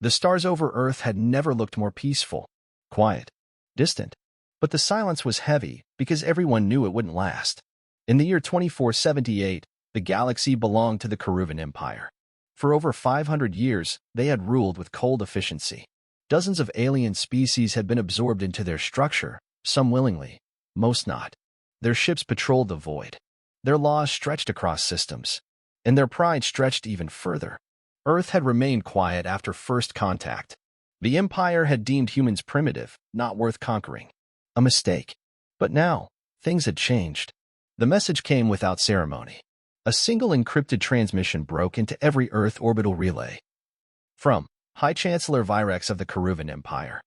The stars over Earth had never looked more peaceful, quiet, distant. But the silence was heavy because everyone knew it wouldn't last. In the year 2478, the galaxy belonged to the Keruvan Empire. For over 500 years, they had ruled with cold efficiency. Dozens of alien species had been absorbed into their structure, some willingly, most not. Their ships patrolled the void. Their laws stretched across systems, and their pride stretched even further. Earth had remained quiet after first contact. The Empire had deemed humans primitive, not worth conquering. A mistake. But now, things had changed. The message came without ceremony. A single encrypted transmission broke into every Earth orbital relay. From High Chancellor Virex of the Keruvan Empire.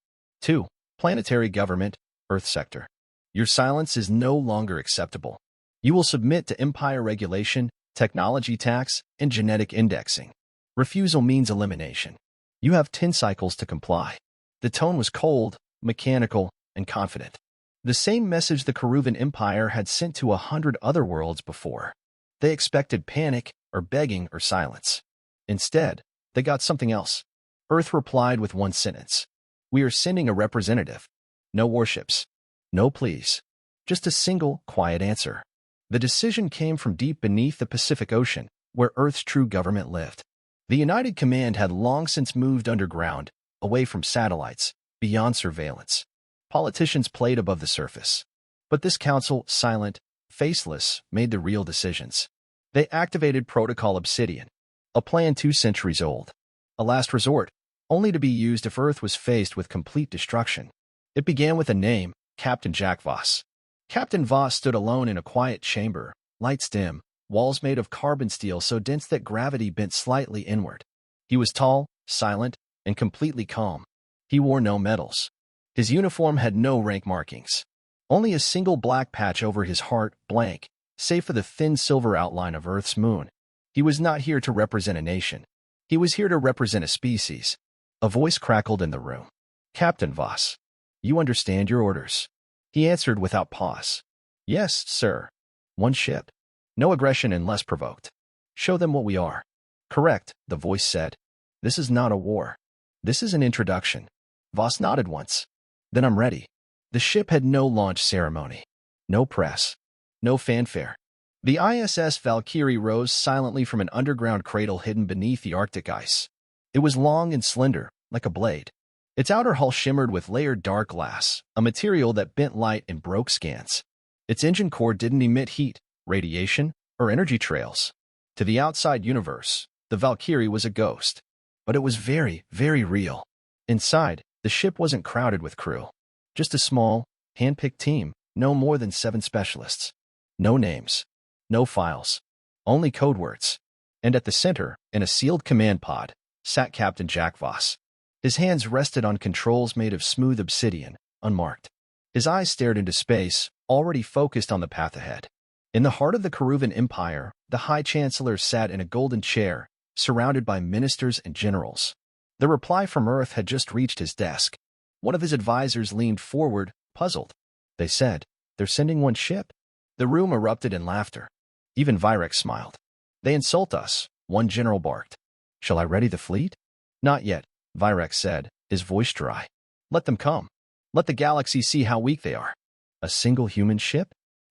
To Planetary Government, Earth Sector. Your silence is no longer acceptable. You will submit to Empire regulation, technology tax, and genetic indexing. Refusal means elimination. You have 10 cycles to comply. The tone was cold, mechanical, and confident. The same message the Keruvan Empire had sent to 100 other worlds before. They expected panic, or begging, or silence. Instead, they got something else. Earth replied with one sentence. We are sending a representative. No warships. No pleas. Just a single, quiet answer. The decision came from deep beneath the Pacific Ocean, where Earth's true government lived. The United Command had long since moved underground, away from satellites, beyond surveillance. Politicians played above the surface. But this council, silent, faceless, made the real decisions. They activated Protocol Obsidian, a plan 2 centuries old. A last resort, only to be used if Earth was faced with complete destruction. It began with a name, Captain Jack Voss. Captain Voss stood alone in a quiet chamber, lights dim, walls made of carbon steel so dense that gravity bent slightly inward. He was tall, silent, and completely calm. He wore no medals. His uniform had no rank markings. Only a single black patch over his heart, blank, save for the thin silver outline of Earth's moon. He was not here to represent a nation. He was here to represent a species. A voice crackled in the room. Captain Voss, you understand your orders? He answered without pause. Yes, sir. One ship. No aggression unless provoked. Show them what we are. Correct, the voice said. This is not a war. This is an introduction. Voss nodded once. Then I'm ready. The ship had no launch ceremony. No press. No fanfare. The ISS Valkyrie rose silently from an underground cradle hidden beneath the Arctic ice. It was long and slender, like a blade. Its outer hull shimmered with layered dark glass, a material that bent light and broke scans. Its engine core didn't emit heat, radiation, or energy trails. To the outside universe, the Valkyrie was a ghost. But it was very, very real. Inside, the ship wasn't crowded with crew. Just a small, hand-picked team, no more than 7 specialists. No names. No files. Only code words. And at the center, in a sealed command pod, sat Captain Jack Voss. His hands rested on controls made of smooth obsidian, unmarked. His eyes stared into space, already focused on the path ahead. In the heart of the Keruvan Empire, the High Chancellor sat in a golden chair, surrounded by ministers and generals. The reply from Earth had just reached his desk. One of his advisors leaned forward, puzzled. They said, they're sending one ship? The room erupted in laughter. Even Virex smiled. They insult us, one general barked. Shall I ready the fleet? Not yet, Virex said, his voice dry. Let them come. Let the galaxy see how weak they are. A single human ship?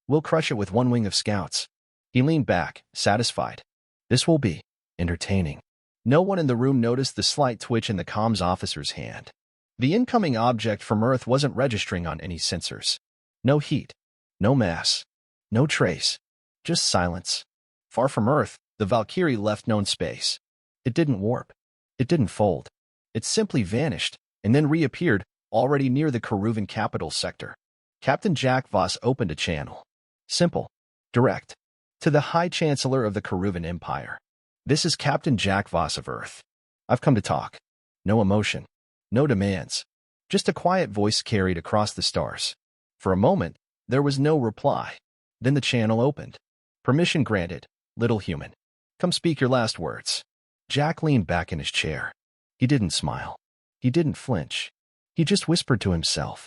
We'll crush it with one wing of scouts. He leaned back, satisfied. This will be entertaining. No one in the room noticed the slight twitch in the comms officer's hand. The incoming object from Earth wasn't registering on any sensors. No heat. No mass. No trace. Just silence. Far from Earth, the Valkyrie left known space. It didn't warp. It didn't fold. It simply vanished, and then reappeared, already near the Keruvan capital sector. Captain Jack Voss opened a channel. Simple. Direct. To the High Chancellor of the Keruvan Empire. This is Captain Jack Voss of Earth. I've come to talk. No emotion. No demands. Just a quiet voice carried across the stars. For a moment, there was no reply. Then the channel opened. Permission granted, little human. Come speak your last words. Jack leaned back in his chair. He didn't smile. He didn't flinch. He just whispered to himself.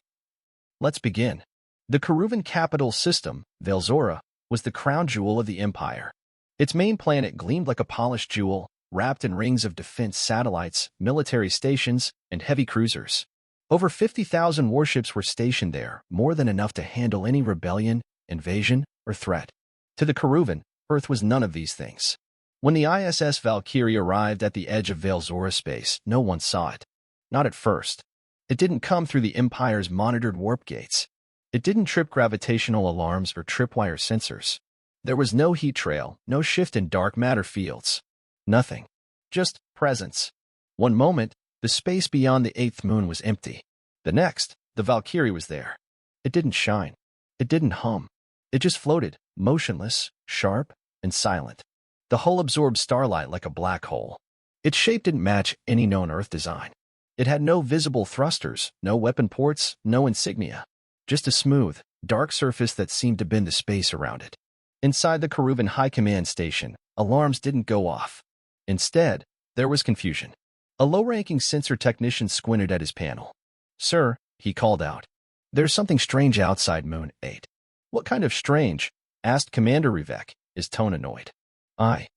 Let's begin. The Keruvan capital system, Velzora, was the crown jewel of the Empire. Its main planet gleamed like a polished jewel, wrapped in rings of defense satellites, military stations, and heavy cruisers. Over 50,000 warships were stationed there, more than enough to handle any rebellion, invasion, or threat. To the Keruvan, Earth was none of these things. When the ISS Valkyrie arrived at the edge of Velzora space, no one saw it. Not at first. It didn't come through the Empire's monitored warp gates. It didn't trip gravitational alarms or tripwire sensors. There was no heat trail, no shift in dark matter fields. Nothing. Just presence. One moment, the space beyond the 8th moon was empty. The next, the Valkyrie was there. It didn't shine. It didn't hum. It just floated, motionless, sharp, and silent. The hull absorbed starlight like a black hole. Its shape didn't match any known Earth design. It had no visible thrusters, no weapon ports, no insignia. Just a smooth, dark surface that seemed to bend the space around it. Inside the Keruvan High Command Station, alarms didn't go off. Instead, there was confusion. A low-ranking sensor technician squinted at his panel. "Sir," he called out, "there's something strange outside Moon 8. "What kind of strange?" asked Commander Rivek, his tone annoyed. I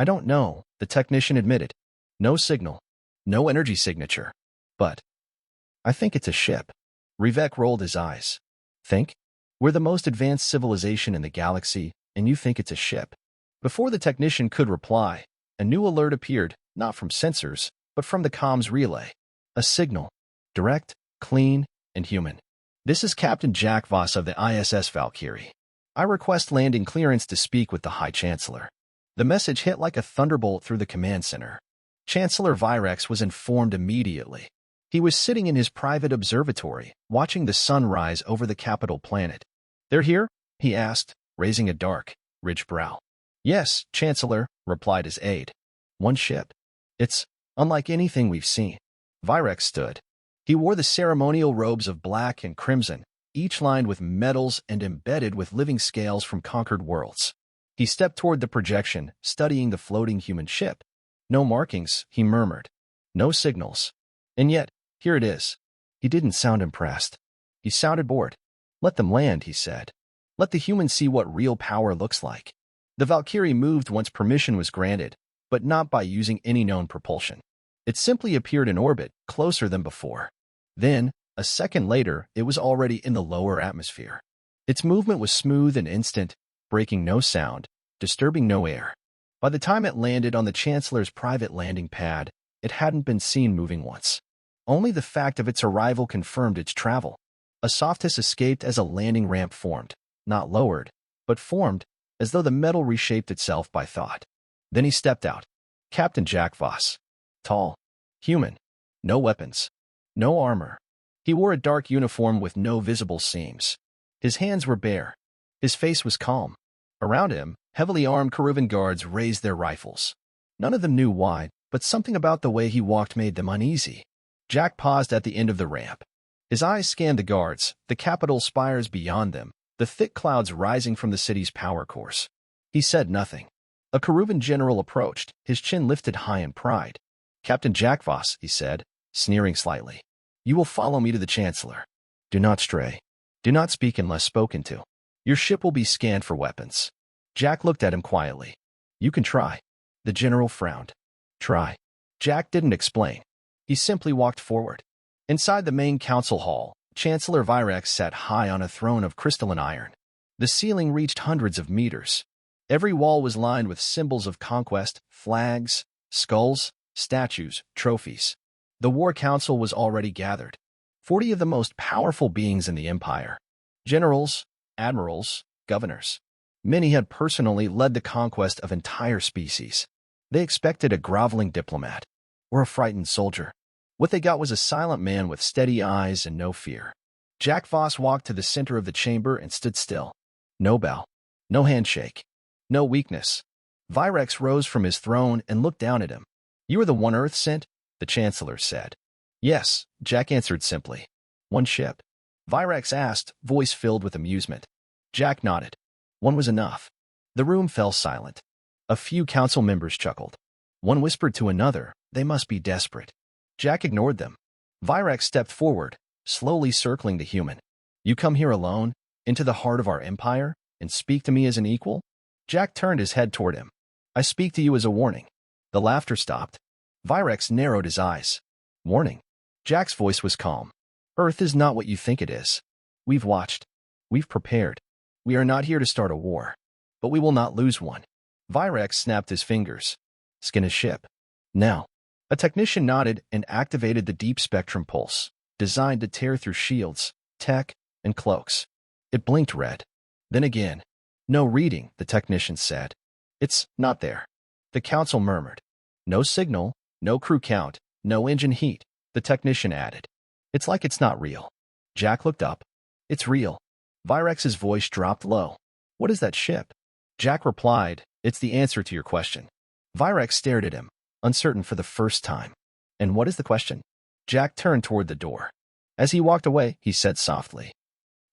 don't know," the technician admitted. "No signal. No energy signature. But I think it's a ship." Rivek rolled his eyes. "Think? We're the most advanced civilization in the galaxy, and you think it's a ship?" Before the technician could reply, a new alert appeared, not from sensors, but from the comms relay. A signal. Direct, clean, and human. "This is Captain Jack Voss of the ISS Valkyrie. I request landing clearance to speak with the High Chancellor." The message hit like a thunderbolt through the command center. Chancellor Virex was informed immediately. He was sitting in his private observatory, watching the sun rise over the capital planet. "They're here?" he asked, raising a dark, ridged brow. "Yes, Chancellor," replied his aide. "One ship. It's unlike anything we've seen." Virex stood. He wore the ceremonial robes of black and crimson, each lined with metals and embedded with living scales from conquered worlds. He stepped toward the projection, studying the floating human ship. "No markings," he murmured. "No signals. And yet, here it is." He didn't sound impressed. He sounded bored. "Let them land," he said. "Let the humans see what real power looks like." The Valkyrie moved once permission was granted, but not by using any known propulsion. It simply appeared in orbit, closer than before. Then, a second later, it was already in the lower atmosphere. Its movement was smooth and instant, breaking no sound, disturbing no air. By the time it landed on the Chancellor's private landing pad, it hadn't been seen moving once. Only the fact of its arrival confirmed its travel. A soft hiss escaped as a landing ramp formed, not lowered, but formed, as though the metal reshaped itself by thought. Then he stepped out. Captain Jack Voss. Tall. Human. No weapons. No armor. He wore a dark uniform with no visible seams. His hands were bare. His face was calm. Around him, heavily armed Keruvan guards raised their rifles. None of them knew why, but something about the way he walked made them uneasy. Jack paused at the end of the ramp. His eyes scanned the guards, the capital spires beyond them, the thick clouds rising from the city's power cores. He said nothing. A Keruvan general approached, his chin lifted high in pride. "Captain Jack Voss," he said, sneering slightly. "You will follow me to the Chancellor. Do not stray. Do not speak unless spoken to. Your ship will be scanned for weapons." Jack looked at him quietly. "You can try." The general frowned. "Try." Jack didn't explain. He simply walked forward. Inside the main council hall, Chancellor Virex sat high on a throne of crystalline iron. The ceiling reached hundreds of meters. Every wall was lined with symbols of conquest, flags, skulls, statues, trophies. The War Council was already gathered. 40 of the most powerful beings in the Empire. Generals, admirals, governors. Many had personally led the conquest of entire species. They expected a groveling diplomat or a frightened soldier. What they got was a silent man with steady eyes and no fear. Jack Voss walked to the center of the chamber and stood still. No bow. No handshake. No weakness. Virex rose from his throne and looked down at him. "You are the one Earth sent?" the Chancellor said. "Yes," Jack answered simply. "One ship?" Virex asked, voice filled with amusement. Jack nodded. "One was enough." The room fell silent. A few council members chuckled. One whispered to another, "They must be desperate." Jack ignored them. Virex stepped forward, slowly circling the human. "You come here alone, into the heart of our empire, and speak to me as an equal?" Jack turned his head toward him. "I speak to you as a warning. The laughter stopped. Virex narrowed his eyes. Warning. Jack's voice was calm. Earth is not what you think it is. We've watched. We've prepared. We are not here to start a war. But we will not lose one. Virex snapped his fingers. Skin his ship. Now. A technician nodded and activated the deep spectrum pulse, designed to tear through shields, tech, and cloaks. It blinked red. Then again. No reading, the technician said. It's not there. The council murmured. No signal, no crew count, no engine heat, the technician added. It's like it's not real. Jack looked up. It's real. Virex's voice dropped low. What is that ship? Jack replied, it's the answer to your question. Virex stared at him, uncertain for the first time. And what is the question? Jack turned toward the door. As he walked away, he said softly,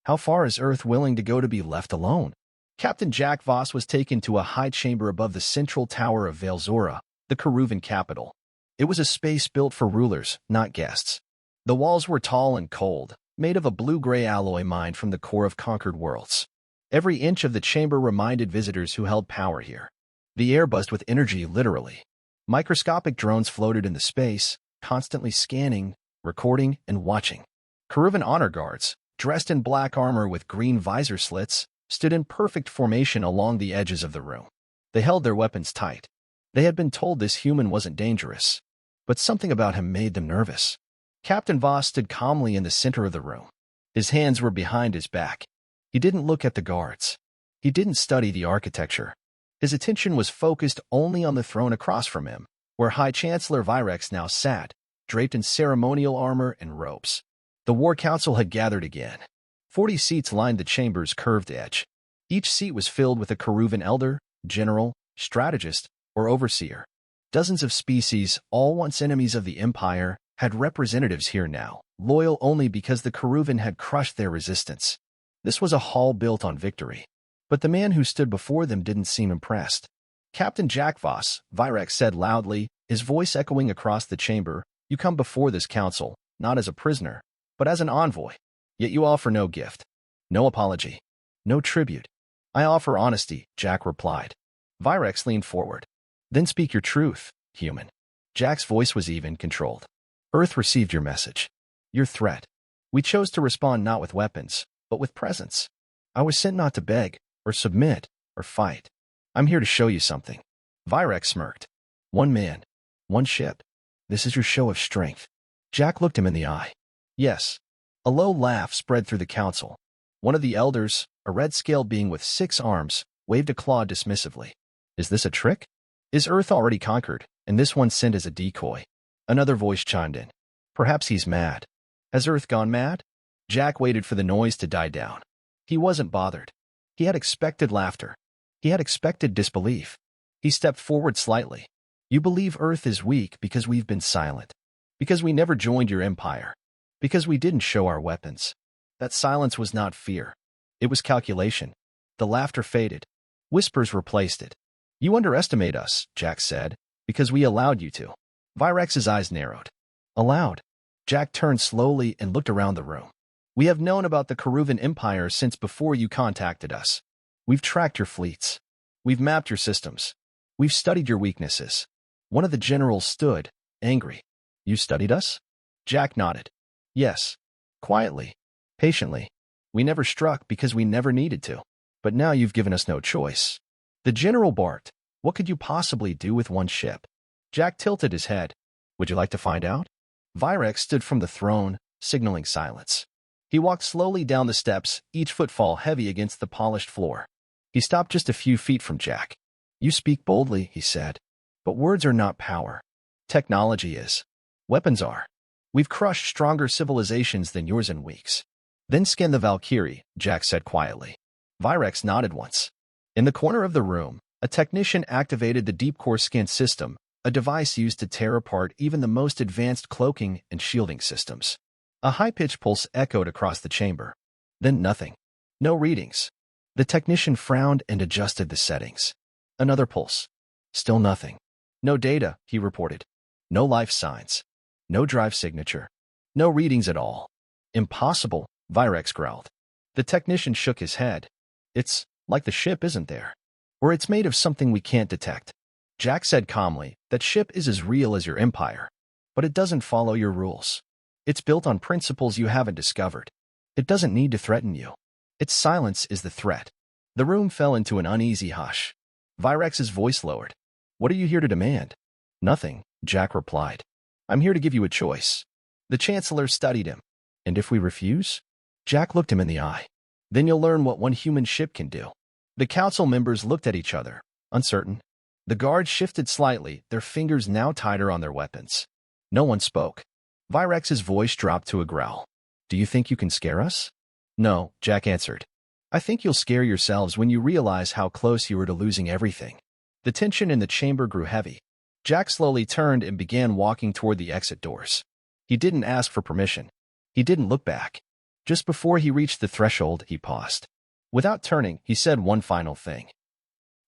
how far is Earth willing to go to be left alone? Captain Jack Voss was taken to a high chamber above the central tower of Valzora, the Keruvan capital. It was a space built for rulers, not guests. The walls were tall and cold, made of a blue-gray alloy mined from the core of conquered worlds. Every inch of the chamber reminded visitors who held power here. The air buzzed with energy, literally. Microscopic drones floated in the space, constantly scanning, recording, and watching. Keruvan honor guards, dressed in black armor with green visor slits, stood in perfect formation along the edges of the room. They held their weapons tight. They had been told this human wasn't dangerous, but something about him made them nervous. Captain Voss stood calmly in the center of the room. His hands were behind his back. He didn't look at the guards. He didn't study the architecture. His attention was focused only on the throne across from him, where High Chancellor Virex now sat, draped in ceremonial armor and robes. The War Council had gathered again. 40 seats lined the chamber's curved edge. Each seat was filled with a Keruvan elder, general, strategist, or overseer. Dozens of species, all once enemies of the Empire, had representatives here now, loyal only because the Keruvan had crushed their resistance. This was a hall built on victory. But the man who stood before them didn't seem impressed. Captain Jack Voss, Virex said loudly, his voice echoing across the chamber, you come before this council, not as a prisoner, but as an envoy. Yet you offer no gift, no apology, no tribute. I offer honesty, Jack replied. Virex leaned forward. Then speak your truth, human. Jack's voice was even, controlled. Earth received your message. Your threat. We chose to respond not with weapons, but with presence. I was sent not to beg, or submit, or fight. I'm here to show you something. Virex smirked. One man. One ship. This is your show of strength. Jack looked him in the eye. Yes. A low laugh spread through the council. One of the elders, a red-scaled being with 6 arms, waved a claw dismissively. Is this a trick? Is Earth already conquered, and this one sent as a decoy? Another voice chimed in. Perhaps he's mad. Has Earth gone mad? Jack waited for the noise to die down. He wasn't bothered. He had expected laughter. He had expected disbelief. He stepped forward slightly. You believe Earth is weak because we've been silent. Because we never joined your empire. Because we didn't show our weapons. That silence was not fear. It was calculation. The laughter faded. Whispers replaced it. You underestimate us, Jack said, because we allowed you to. Virex's eyes narrowed. Allowed? Jack turned slowly and looked around the room. We have known about the Keruvan Empire since before you contacted us. We've tracked your fleets. We've mapped your systems. We've studied your weaknesses. One of the generals stood, angry. You studied us? Jack nodded. Yes. Quietly. Patiently. We never struck because we never needed to. But now you've given us no choice. The general barked. What could you possibly do with one ship? Jack tilted his head. Would you like to find out? Virex stood from the throne, signaling silence. He walked slowly down the steps, each footfall heavy against the polished floor. He stopped just a few feet from Jack. You speak boldly, he said. But words are not power. Technology is. Weapons are. We've crushed stronger civilizations than yours in weeks. Then scan the Valkyrie, Jack said quietly. Virex nodded once. In the corner of the room, a technician activated the deep core scan system, a device used to tear apart even the most advanced cloaking and shielding systems. A high-pitched pulse echoed across the chamber. Then nothing. No readings. The technician frowned and adjusted the settings. Another pulse. Still nothing. No data, he reported. No life signs. No drive signature. No readings at all. Impossible, Virex growled. The technician shook his head. It's like the ship isn't there. Or it's made of something we can't detect. Jack said calmly, that ship is as real as your empire, but it doesn't follow your rules. It's built on principles you haven't discovered. It doesn't need to threaten you. Its silence is the threat. The room fell into an uneasy hush. Virex's voice lowered. What are you here to demand? Nothing, Jack replied. I'm here to give you a choice. The Chancellor studied him. And if we refuse? Jack looked him in the eye. Then you'll learn what one human ship can do. The council members looked at each other, uncertain. The guards shifted slightly, their fingers now tighter on their weapons. No one spoke. Virex's voice dropped to a growl. Do you think you can scare us? No, Jack answered. I think you'll scare yourselves when you realize how close you were to losing everything. The tension in the chamber grew heavy. Jack slowly turned and began walking toward the exit doors. He didn't ask for permission. He didn't look back. Just before he reached the threshold, he paused. Without turning, he said one final thing.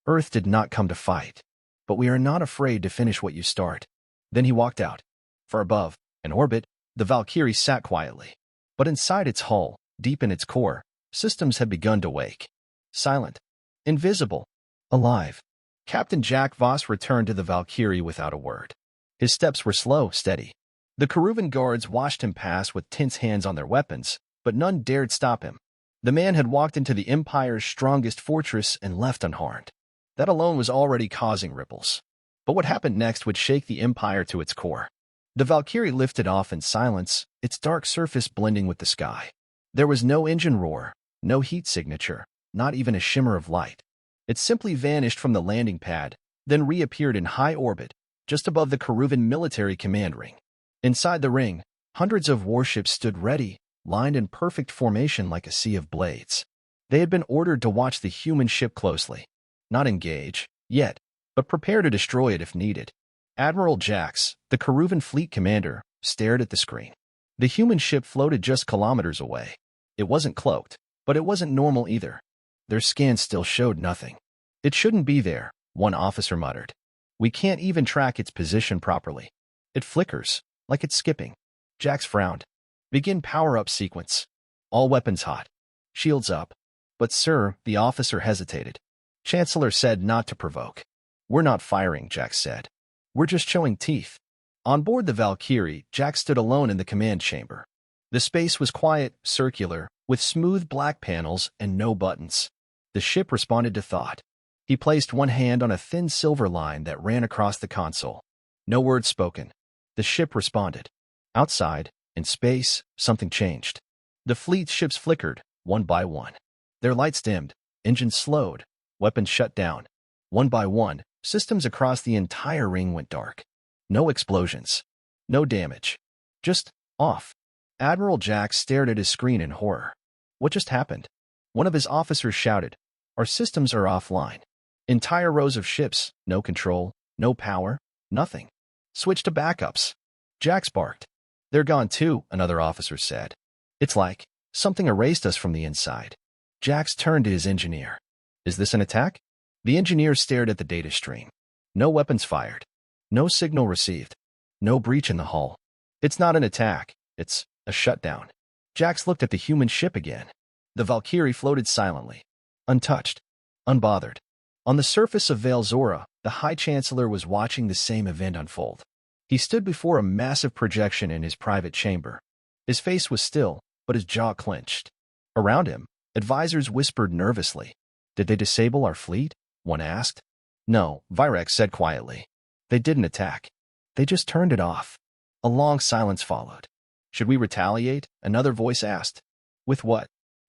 Earth did not come to fight, but we are not afraid to finish what you start. Then he walked out. Far above, in orbit, the Valkyrie sat quietly. But inside its hull, deep in its core, systems had begun to wake. Silent. Invisible. Alive. Captain Jack Voss returned to the Valkyrie without a word. His steps were slow, steady. The Keruvan guards watched him pass with tense hands on their weapons, but none dared stop him. The man had walked into the Empire's strongest fortress and left unharmed. That alone was already causing ripples. But what happened next would shake the Empire to its core. The Valkyrie lifted off in silence, its dark surface blending with the sky. There was no engine roar, no heat signature, not even a shimmer of light. It simply vanished from the landing pad, then reappeared in high orbit, just above the Keruvan military command ring. Inside the ring, hundreds of warships stood ready, lined in perfect formation like a sea of blades. They had been ordered to watch the human ship closely. Not engage, yet, but prepare to destroy it if needed. Admiral Jax, the Keruvan fleet commander, stared at the screen. The human ship floated just kilometers away. It wasn't cloaked, but it wasn't normal either. Their scans still showed nothing. It shouldn't be there, one officer muttered. We can't even track its position properly. It flickers, like it's skipping. Jax frowned. Begin power-up sequence. All weapons hot. Shields up. But sir, the officer hesitated. Chancellor said not to provoke. We're not firing, Jax said. We're just showing teeth. On board the Valkyrie, Jack stood alone in the command chamber. The space was quiet, circular, with smooth black panels and no buttons. The ship responded to thought. He placed one hand on a thin silver line that ran across the console. No words spoken. The ship responded. Outside, in space, something changed. The fleet's ships flickered, one by one. Their lights dimmed, engines slowed, weapons shut down. One by one, systems across the entire ring went dark. No explosions. No damage. Just off. Admiral Jax stared at his screen in horror. What just happened? One of his officers shouted, Our systems are offline. Entire rows of ships, no control, no power, nothing. Switch to backups. Jax barked. They're gone too, another officer said. It's like something erased us from the inside. Jax turned to his engineer. Is this an attack? The engineer stared at the data stream. No weapons fired. No signal received. No breach in the hull. It's not an attack. It's a shutdown. Jax looked at the human ship again. The Valkyrie floated silently. Untouched. Unbothered. On the surface of Vale Zora, the High Chancellor was watching the same event unfold. He stood before a massive projection in his private chamber. His face was still, but his jaw clenched. Around him, advisors whispered nervously. Did they disable our fleet? One asked. No, Virex said quietly. They didn't attack. They just turned it off. A long silence followed. Should we retaliate? Another voice asked. With what?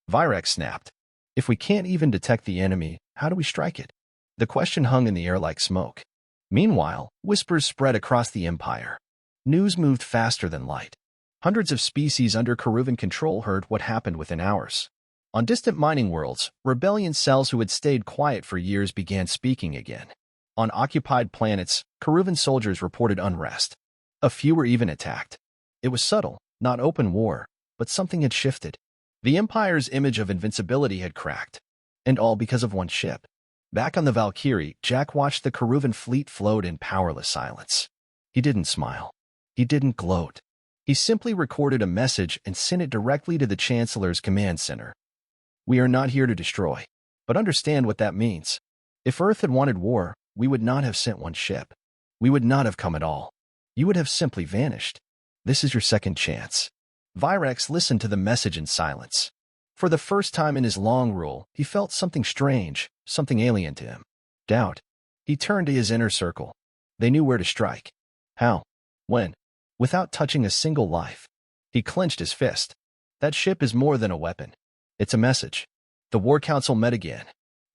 Virex snapped. If we can't even detect the enemy, how do we strike it? The question hung in the air like smoke. Meanwhile, whispers spread across the Empire. News moved faster than light. Hundreds of species under Keruvan control heard what happened within hours. On distant mining worlds, rebellion cells who had stayed quiet for years began speaking again. On occupied planets, Keruvan soldiers reported unrest. A few were even attacked. It was subtle, not open war, but something had shifted. The Empire's image of invincibility had cracked. And all because of one ship. Back on the Valkyrie, Jack watched the Keruvan fleet float in powerless silence. He didn't smile. He didn't gloat. He simply recorded a message and sent it directly to the Chancellor's command center. We are not here to destroy, but understand what that means. If Earth had wanted war, we would not have sent one ship. We would not have come at all. You would have simply vanished. This is your second chance. Virex listened to the message in silence. For the first time in his long rule, he felt something strange, something alien to him. Doubt. He turned to his inner circle. They knew where to strike. How? When? Without touching a single life. He clenched his fist. That ship is more than a weapon. It's a message. The War Council met again.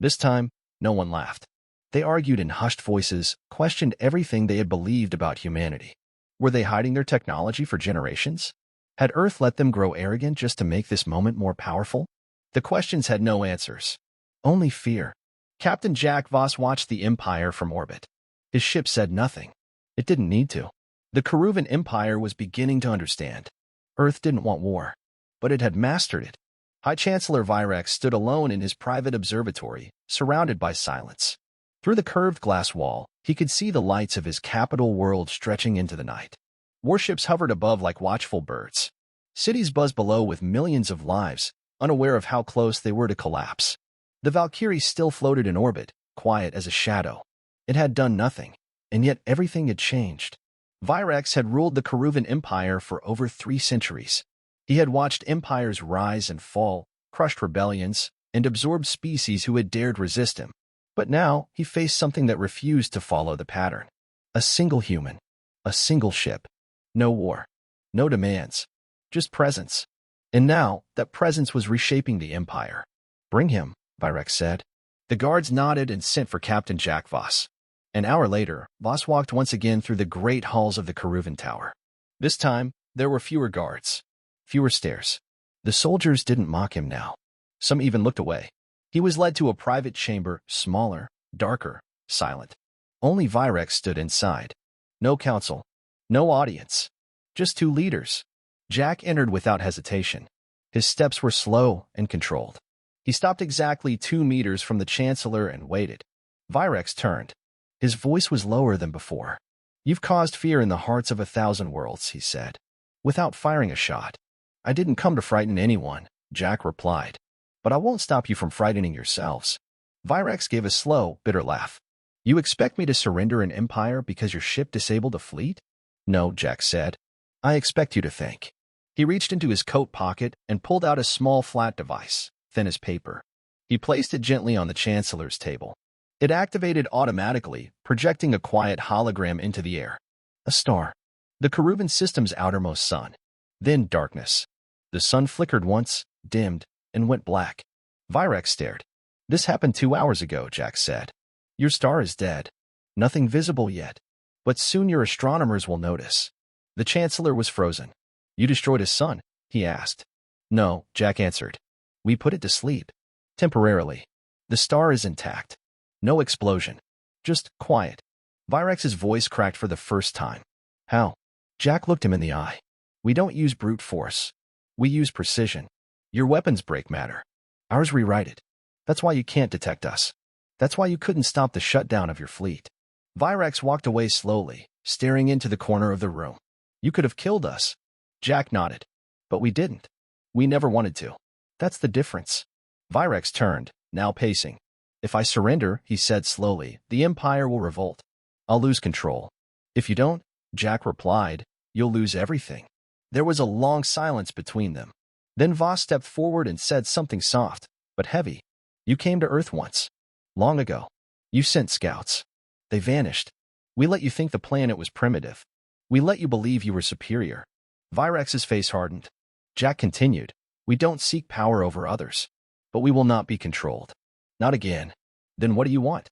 This time, no one laughed. They argued in hushed voices, questioned everything they had believed about humanity. Were they hiding their technology for generations? Had Earth let them grow arrogant just to make this moment more powerful? The questions had no answers. Only fear. Captain Jack Voss watched the Empire from orbit. His ship said nothing. It didn't need to. The Keruvan Empire was beginning to understand. Earth didn't want war, but it had mastered it. High Chancellor Virex stood alone in his private observatory, surrounded by silence. Through the curved glass wall, he could see the lights of his capital world stretching into the night. Warships hovered above like watchful birds. Cities buzzed below with millions of lives, unaware of how close they were to collapse. The Valkyrie still floated in orbit, quiet as a shadow. It had done nothing, and yet everything had changed. Virex had ruled the Keruvan Empire for over 3 centuries. He had watched empires rise and fall, crushed rebellions, and absorbed species who had dared resist him. But now he faced something that refused to follow the pattern. A single human. A single ship. No war. No demands. Just presence. And now, that presence was reshaping the Empire. Bring him, Virex said. The guards nodded and sent for Captain Jack Voss. An hour later, Voss walked once again through the great halls of the Keruvan Tower. This time, there were fewer guards. Fewer stares. The soldiers didn't mock him now. Some even looked away. He was led to a private chamber, smaller, darker, silent. Only Virex stood inside. No council. No audience. Just 2 leaders. Jack entered without hesitation. His steps were slow and controlled. He stopped exactly 2 meters from the Chancellor and waited. Virex turned. His voice was lower than before. You've caused fear in the hearts of 1,000 worlds, he said, without firing a shot. I didn't come to frighten anyone, Jack replied. But I won't stop you from frightening yourselves. Virex gave a slow, bitter laugh. You expect me to surrender an empire because your ship disabled a fleet? No, Jack said. I expect you to think. He reached into his coat pocket and pulled out a small flat device, thin as paper. He placed it gently on the Chancellor's table. It activated automatically, projecting a quiet hologram into the air. A star. The Keruvan system's outermost sun. Then darkness. The sun flickered once, dimmed, and went black. Virex stared. This happened 2 hours ago, Jack said. Your star is dead. Nothing visible yet. But soon your astronomers will notice. The Chancellor was frozen. You destroyed his sun? He asked. No, Jack answered. We put it to sleep. Temporarily. The star is intact. No explosion. Just quiet. Virex's voice cracked for the first time. How? Jack looked him in the eye. We don't use brute force. We use precision. Your weapons break matter. Ours rewrite it. That's why you can't detect us. That's why you couldn't stop the shutdown of your fleet. Virex walked away slowly, staring into the corner of the room. You could have killed us. Jack nodded. But we didn't. We never wanted to. That's the difference. Virex turned, now pacing. If I surrender, he said slowly, the Empire will revolt. I'll lose control. If you don't, Jack replied, you'll lose everything. There was a long silence between them. Then Voss stepped forward and said something soft, but heavy. You came to Earth once. Long ago. You sent scouts. They vanished. We let you think the planet was primitive. We let you believe you were superior. Virex's face hardened. Jack continued, we don't seek power over others. But we will not be controlled. Not again. Then what do you want?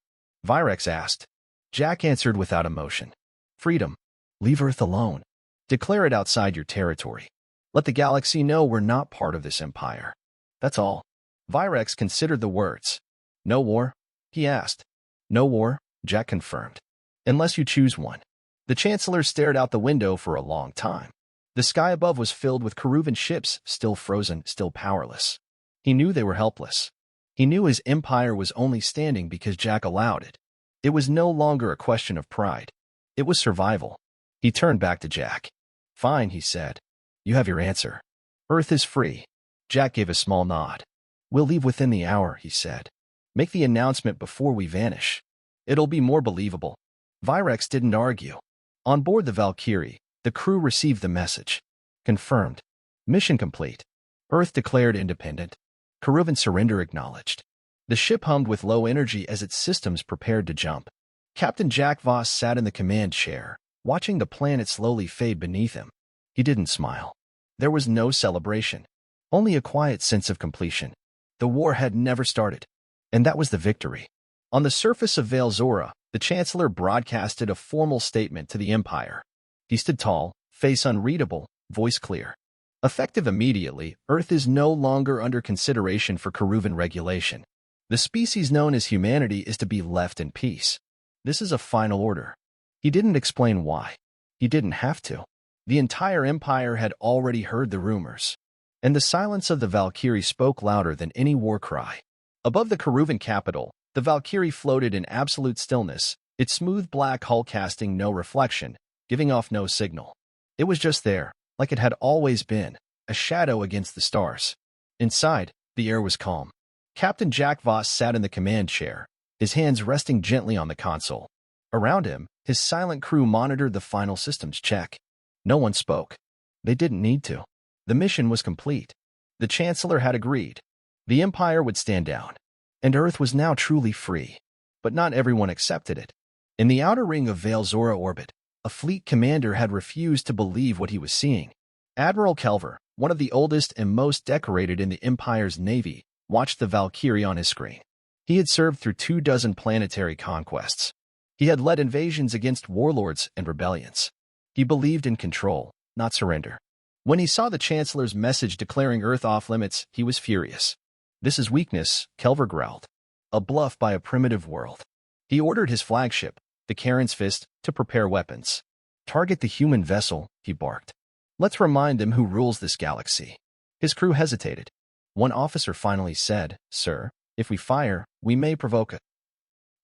Virex asked. Jack answered without emotion. Freedom. Leave Earth alone. Declare it outside your territory. Let the galaxy know we're not part of this empire. That's all. Virex considered the words. No war? He asked. No war, Jack confirmed. Unless you choose one. The Chancellor stared out the window for a long time. The sky above was filled with Keruvan ships, still frozen, still powerless. He knew they were helpless. He knew his empire was only standing because Jack allowed it. It was no longer a question of pride. It was survival. He turned back to Jack. Fine, he said. You have your answer. Earth is free. Jack gave a small nod. We'll leave within the hour, he said. Make the announcement before we vanish. It'll be more believable. Virex didn't argue. On board the Valkyrie, the crew received the message. Confirmed. Mission complete. Earth declared independent. Keruvan surrender acknowledged. The ship hummed with low energy as its systems prepared to jump. Captain Jack Voss sat in the command chair, watching the planet slowly fade beneath him. He didn't smile. There was no celebration. Only a quiet sense of completion. The war had never started. And that was the victory. On the surface of Vale Zora, the Chancellor broadcasted a formal statement to the Empire. He stood tall, face unreadable, voice clear. Effective immediately, Earth is no longer under consideration for Keruvan regulation. The species known as humanity is to be left in peace. This is a final order. He didn't explain why. He didn't have to. The entire Empire had already heard the rumors. And the silence of the Valkyrie spoke louder than any war cry. Above the Keruvan capital, the Valkyrie floated in absolute stillness, its smooth black hull casting no reflection, giving off no signal. It was just there, like it had always been, a shadow against the stars. Inside, the air was calm. Captain Jack Voss sat in the command chair, his hands resting gently on the console. Around him, his silent crew monitored the final systems check. No one spoke. They didn't need to. The mission was complete. The Chancellor had agreed. The Empire would stand down. And Earth was now truly free. But not everyone accepted it. In the outer ring of Vale Zora orbit, a fleet commander had refused to believe what he was seeing. Admiral Kelver, one of the oldest and most decorated in the Empire's navy, watched the Valkyrie on his screen. He had served through 24 planetary conquests. He had led invasions against warlords and rebellions. He believed in control, not surrender. When he saw the Chancellor's message declaring Earth off-limits, he was furious. This is weakness, Kelver growled. A bluff by a primitive world. He ordered his flagship, the Karen's Fist, to prepare weapons. Target the human vessel, he barked. Let's remind them who rules this galaxy. His crew hesitated. One officer finally said, Sir, if we fire, we may provoke it.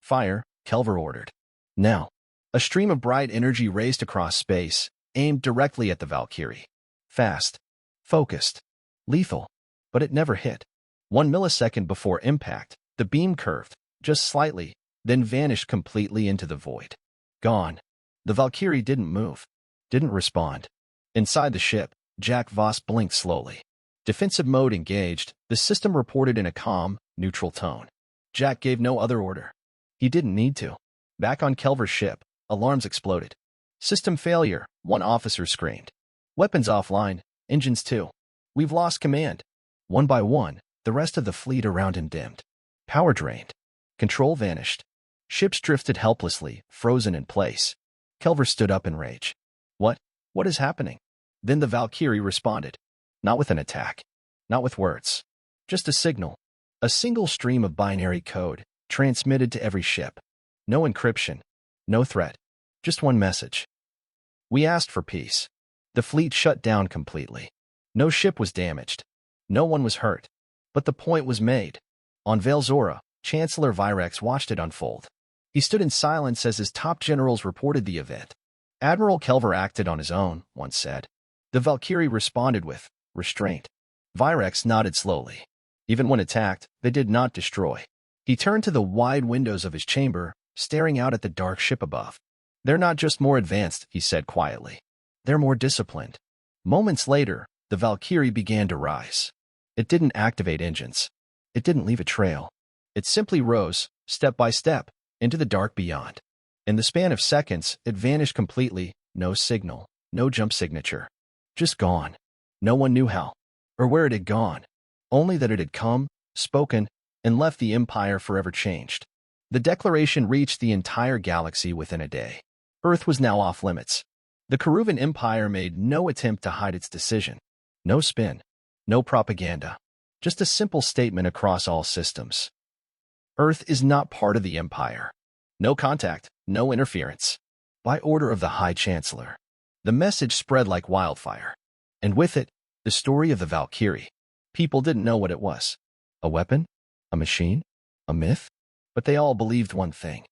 Fire, Kelver ordered. Now. A stream of bright energy raced across space, aimed directly at the Valkyrie. Fast. Focused. Lethal. But it never hit. 1 millisecond before impact, the beam curved, just slightly, then vanished completely into the void. Gone. The Valkyrie didn't move. Didn't respond. Inside the ship, Jack Voss blinked slowly. Defensive mode engaged, the system reported in a calm, neutral tone. Jack gave no other order. He didn't need to. Back on Kelver's ship, alarms exploded. System failure, one officer screamed. Weapons offline, engines too. We've lost command. One by one, the rest of the fleet around him dimmed. Power drained. Control vanished. Ships drifted helplessly, frozen in place. Kelver stood up in rage. What is happening? Then the Valkyrie responded. Not with an attack. Not with words. Just a signal. A single stream of binary code, transmitted to every ship. No encryption. No threat. Just one message. We asked for peace. The fleet shut down completely. No ship was damaged. No one was hurt. But the point was made. On Vale Zora, Chancellor Virex watched it unfold. He stood in silence as his top generals reported the event. Admiral Kelver acted on his own, one said. The Valkyrie responded with restraint. Virex nodded slowly. Even when attacked, they did not destroy. He turned to the wide windows of his chamber, staring out at the dark ship above. They're not just more advanced, he said quietly. They're more disciplined. Moments later, the Valkyrie began to rise. It didn't activate engines. It didn't leave a trail. It simply rose, step by step, into the dark beyond. In the span of seconds, it vanished completely, no signal, no jump signature. Just gone. No one knew how, or where it had gone. Only that it had come, spoken, and left the Empire forever changed. The declaration reached the entire galaxy within a day. Earth was now off limits. The Keruvan Empire made no attempt to hide its decision. No spin. No propaganda. Just a simple statement across all systems. Earth is not part of the Empire. No contact, no interference. By order of the High Chancellor. The message spread like wildfire. And with it, the story of the Valkyrie. People didn't know what it was. A weapon? A machine? A myth? But they all believed one thing.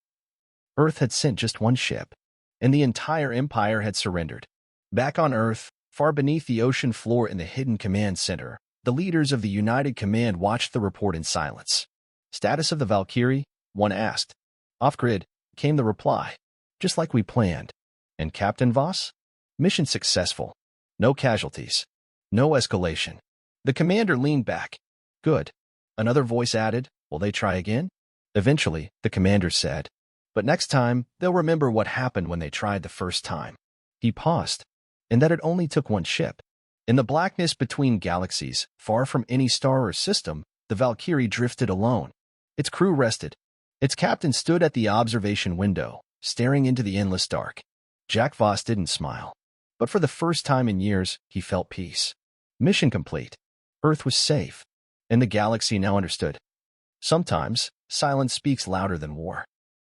Earth had sent just one ship, and the entire Empire had surrendered. Back on Earth, far beneath the ocean floor in the hidden command center, the leaders of the United Command watched the report in silence. Status of the Valkyrie? One asked. Off-grid, came the reply. Just like we planned. And Captain Voss? Mission successful. No casualties. No escalation. The commander leaned back. Good. Another voice added, will they try again? Eventually, the commander said. But next time, they'll remember what happened when they tried the first time. He paused. And that it only took one ship. In the blackness between galaxies, far from any star or system, the Valkyrie drifted alone. Its crew rested. Its captain stood at the observation window, staring into the endless dark. Jack Voss didn't smile. But for the first time in years, he felt peace. Mission complete. Earth was safe. And the galaxy now understood. Sometimes, silence speaks louder than war.